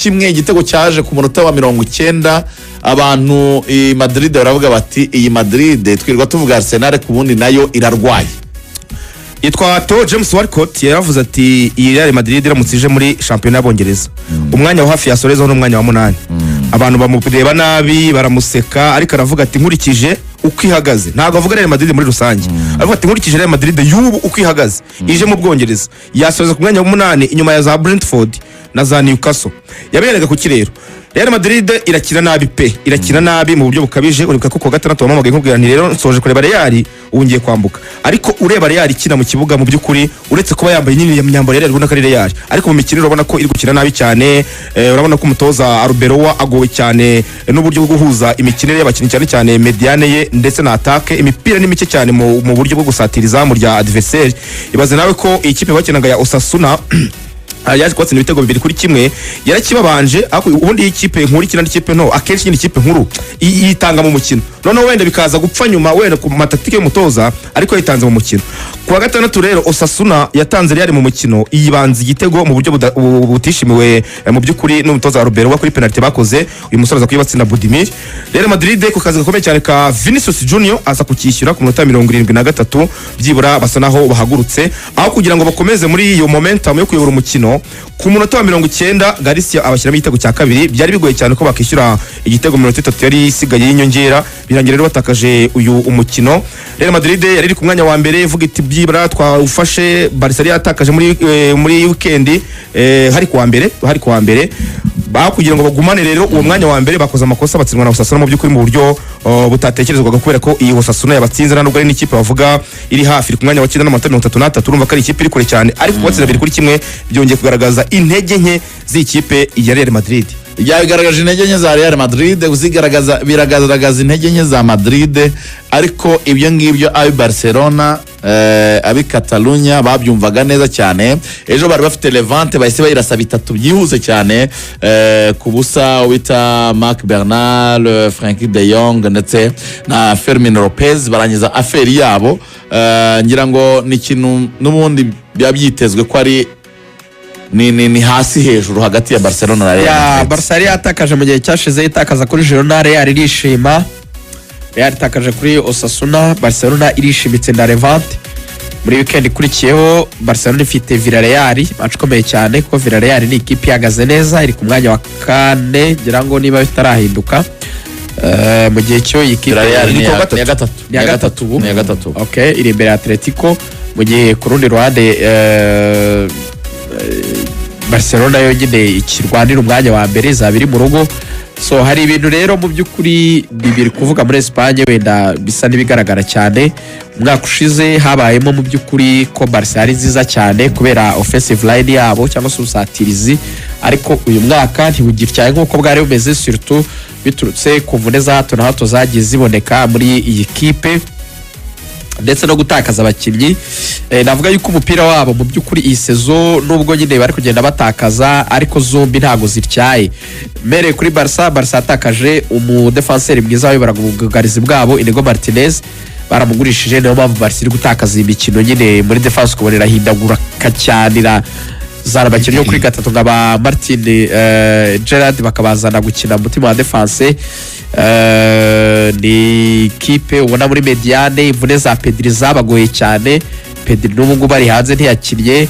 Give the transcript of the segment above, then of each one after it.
kimwe igitego cyaje ku munota wa 90 abantu i Madrid baravuga bati iyi Madrid twirwa tuvuga Arsenal ku bundi nayo irarwaye. Yitwa To James Walcott yaravuze ati iyi Real Madrid iramutsije muri championnat y'Abongereza umwanya wa hafi yasorezo n'umwanya wa 8 abantu bamureba nabi baramuseka ariko aravuga ati nkurikije uko ihagaze ntago avuga Real Madrid muri rusange aravuga ati nkurikije Real Madrid y'ubu uko ihagaze ije mu Bwongereza yasorezo ku mwanya wa 8 inyuma ya za Brentford na za Newcastle yaberega ku kirero. Real Madrid irakina nabi irakina nabi mu buryo bukabije uribuka ko gatandatu wamamaga nkubwira nti rero nsoje kureba Real ubungiye kwambuka ariko ureba Real ikina mu kibuga mu byukuri uretse kuba yambaye nyine ya myambaro ya Real ubona ko ari Real ariko mu mikino urabona ko iri gukina nabi cyane urabona ko umutoza Arbeloa agowe cyane n'uburyo bwo guhuza imikinire y'abakinnyi cyane cyane mediane ye ndetse na attaque imipira ni mike cyane mu buryo bwo gusatiriza mu rya adversaire. Ibaze nawe ko ikipe bakinaga ya Osasuna yaje kwatsinda ibitego 2-1 yarakibabanje ako ubundi ikipe nkuru ikina n'ikipe nto akenshi ikipe nkuru yitanga mu mukino none wenda bikaza gupfa nyuma wenda ku mataktike y'umutoza ariko yitanze mu mukino. Kuwa gatandatu rero Osasuna yatanze Real mu mukino iyibanze igitego mu buryo butishimiwe mu byukuri n'umutoza Arbeloa kuri penalty bakoze uyu musoza kuyibatsinda Budimir. Real Madrid ku kazi gakomeye cyane ka Vinicius Junior aza kukishyura ku minota 73 byibura basa naho bahagurutse aho kugira ngo bakomeze muri iyo momentum yo kuyobora umukino ku munota wa 90 Garcia abashyiramo igitego cya kabiri byari bigoye cyane ko bakishyura igitego 3 yari isigaye y'inyongera birangira rero batakaje uyu umukino. Real Madrid yari iri ku mwanya wa mbere ivuga iti byibura twafashe Barcelona yatakaje muri weekend hari kuwa mbere kugira ngo bagumane rero uwo mwanya wa mbere bakoze amakosa batsindwa na Osasuna mu byukuri mu buryo butatekerezwaga kubera ko iyi Osasuna yabatsinze nubwo ari n'ikipe bavuga iri hafi ku mwanya wa 9 urumva ko ari ikipe iri kure cyane ariko batsinda 2-1 byongeye kugaragaza intege nke z'ikipe ya Real Madrid. Yagaragaje intege nke za Real Madrid biragaragaza intege nke za Madrid ariko ibyo ngibyo abi Barcelona abi Catalunya babyumvaga neza cyane. Ejo bari bafite Levante bahise bayirasa 3 byihuse cyane ku busa wita Marc Bernal, Frankie de Jong ndetse na Fermin Lopez barangiza affaire yabo. Ngira ngo ni kintu n'ubundi byitezwe ko ari ni hasi hejuru hagati ya Barcelona na Real. Ya Barcelona yatakaje mu gihe cyashize itakaza kuri Girona, Real irishima. Real itakaje kuri Osasuna, Barcelona irishimitse na Levante. Muri weekend ikurikiyeho Barcelona ifite Villarreal match komeye cyane kuko Villarreal ni ikipe ihagaze neza iri ku mwanya wa 4 ngira ngo niba bitarahinduka. Mu gihe cyo ikipe ya gatatu. Okay, iri imbere Atletico mu gihe ku rundi ruhande Barcelona yonyine ikirwanira umwanya wa mbere zabiri mu rugo. So hari ibintu rero mu byukuri bibiri kuvuga muri Espagne wenda bisa nibigaragara cyane. Umwaka ushize habayemo mu byukuri ko Barca ari nziza cyane kubera offensive line yabo cyangwa se usatirizi ariko uyu mwaka ntibugiryaye nkuko bwari bumeze surtout biturutse ku mvune za hato na hato zagiye ziboneka muri iyi kipe ndetse no gutakaza abakinnyi. Navuga yuko umupira wabo mu byukuri iyi sezo nubwo nyine bari kugenda batakaza ariko zombi ntago zityaye. Mere kuri Barca atakaje umudefenseur mwiza wayobora ubugarizi bwabo Inigo Martinez baramugurishije niyo mpamvu Barca iri gutakaza imikino nyine muri defense kubonera hindagura kacyanira zara bakinnyi kuri gatatu ngaba Martin Gerard bakabazana gukina mutima wa defense. Ni kipe ubona muri mediane imvune za Pedri zabagoye cyane. Pedri n'ubu bari hanze ntiyakinnye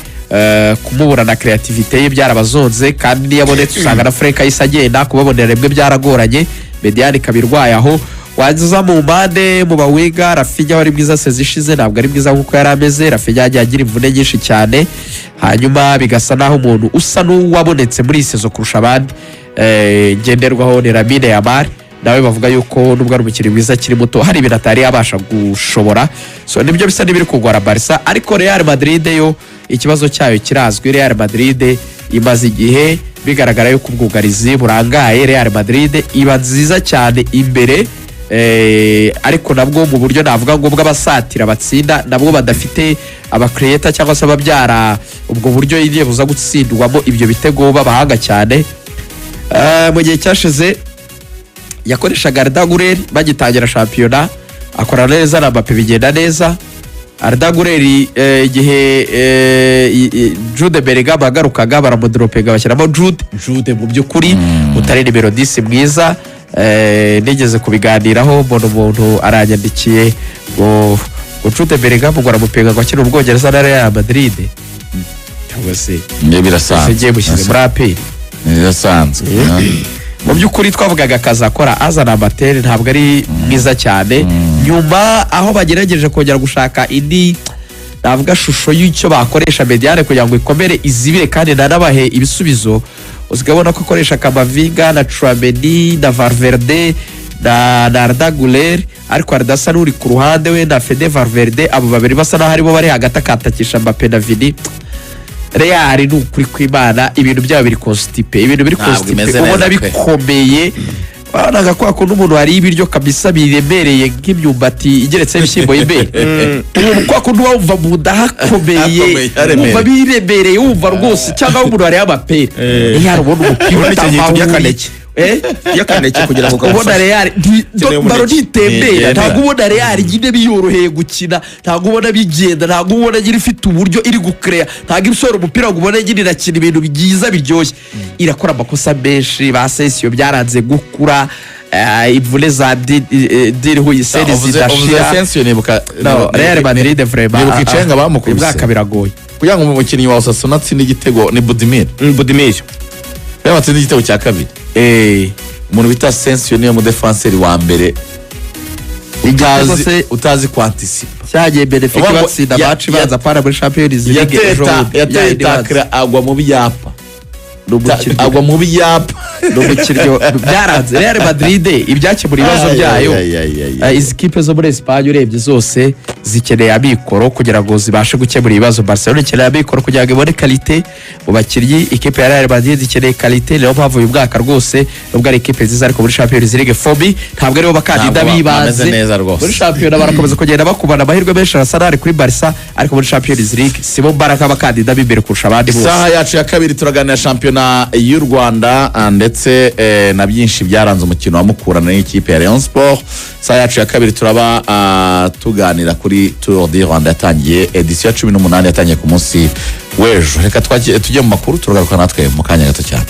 kumubura na creativity ye byarabazonze kandi niyabonetse usanga na Frank Ayisa agenda kubabonera rebwe byaragoranye mediane kabirwaye aho waza mu mpande mu bawiga. Rafinha wari bwiza sezishize ntabwo ari bwiza nkuko yari ameze. Rafinha yagiye agira imvune nyinshi cyane hanyuma bigasa naho umuntu usa n'uwabonetse muri isezo kurusha abandi ngenderwaho ni Lamine Yamal nawe bavuga yuko nubwo ari umukiri mwiza kiri muto hari ibintu atari yabasha gushobora. So nibyo bisa n'ibiri kugora Barca ariko Real Madrid yo ikibazo cyayo kirazwi. Real Madrid imaze igihe bigaragara yuko ubwugarizi burangaye. Real Madrid iba nziza cyane imbere ariko nabwo mu buryo navuga ngo bw'abasatira batsinda nabwo badafite abacreator cyangwa se ababyara ubwo buryo igiye buza gutsindwamo ibyo bitego babahanga cyane. Mu gihe cyashize yakoreshaga Arda Güler bagitangira shampiyona akora neza na Mbappe bigenda neza Arda Güler igihe Jude Bellingham agarukaga baramudropinga bashyiramo Jude mu by'ukuri utari nimero 10 mwiza. Nigeze kubiganiraho mbona umuntu aranyandikiye ngo Jude Bellingham ngo aramupinga ngo akina Ubwongereza na Real Madrid cyangwa se birasanzwe yagiye gushyize muri APR birasanzwe mu by'ukuri twavugaga akazi akora azana amateri ntabwo ari mwiza cyane. Nyuma aho bagerageje kongera gushaka indi navuga shusho y'icyo bakoresha Mediane kugira ngo ikomere izibire kandi nanabahe ibisubizo, uzigabona ko ikoresha Kamavinga na Tchouaméni na Valverde na Arda Güler, ariko Arda asa n'uri ku ruhande we na Fede Valverde, abo babiri basa n'aho aribo bari hagati akatakisha Mbappé na Vini. Real ni ukuri kw'Imana ibintu byabo biri constipe, ibintu biri constipe ubona bikomeye. Banaga kwa kuntu umuntu hari ibiryo kabisa biremereye nk'imyumbati igeretse ibishyimbo imbere. Kwa kuntu wumva mu nda hakomeye, wumva biremereye, wumva rwose cyangwa umuntu hari amapere. Yarubona umupira yakaneke yakaneke kugira ngo ubona Real baro ntitembera, ntabwo ubona Real nyine biyoroheye gukina, ntabwo ubona bigenda, ntabwo ubona nyine ifite uburyo iri gucrea, ntabwo isora umupira ngo ubone nyine irakina ibintu byiza biryoshye. Irakora amakosa menshi, ba Sesio byaranze gukura, imvune za diri huyiseri zidashira. Real Madrid vraiment nibuka icenga bamukubise ubwaka biragoye kugira ngo umukinnyi wa Osasuna atsinde igitego ni Budimir yabatsinze igitego cya kabiri. Umuntu bita Sensio niyo mu defenseur wa mbere utazi kwantisipa cyagiye Benfica batsinda match baza para muri Champions League yateye takra agwa mu byapa agwa mu byapa n'umukiryo byaranze. Real Madrid ibyakemura ibibazo byayo, izi kipe zo muri Espagne urebye zose zikeneye amikoro kugira ngo zibashe gukemura ibibazo. Barcelona ikeneye amikoro kugira ngo ibone qualité mu bakinnyi, ikipe ya Real Madrid ikeneye qualité. Niyo mpamvu uyu mwaka rwose nubwo ari ikipe nziza ariko muri Champions League fobi ntabwo aribo bakandida bibanze. Muri Champions barakomeza kugenda bakubana amahirwe menshi Arsenal kuri Barca, ariko muri Champions League sibo baraka bakandida b'imbere kurusha abandi bose. Saha yacu ya kabiri turaganira shampiyona y'u Rwanda ndetse na byinshi byaranze umukino wa Mukura n'ikipe ya Rayon Sport. Saha yacu ya kabiri turaba tuganira kuri Tour du Rwanda yatangiye edition ya 18 yatangiye ku munsi w'ejo. Reka tujye mu makuru turagaruka natwe mu kanya gato cyane.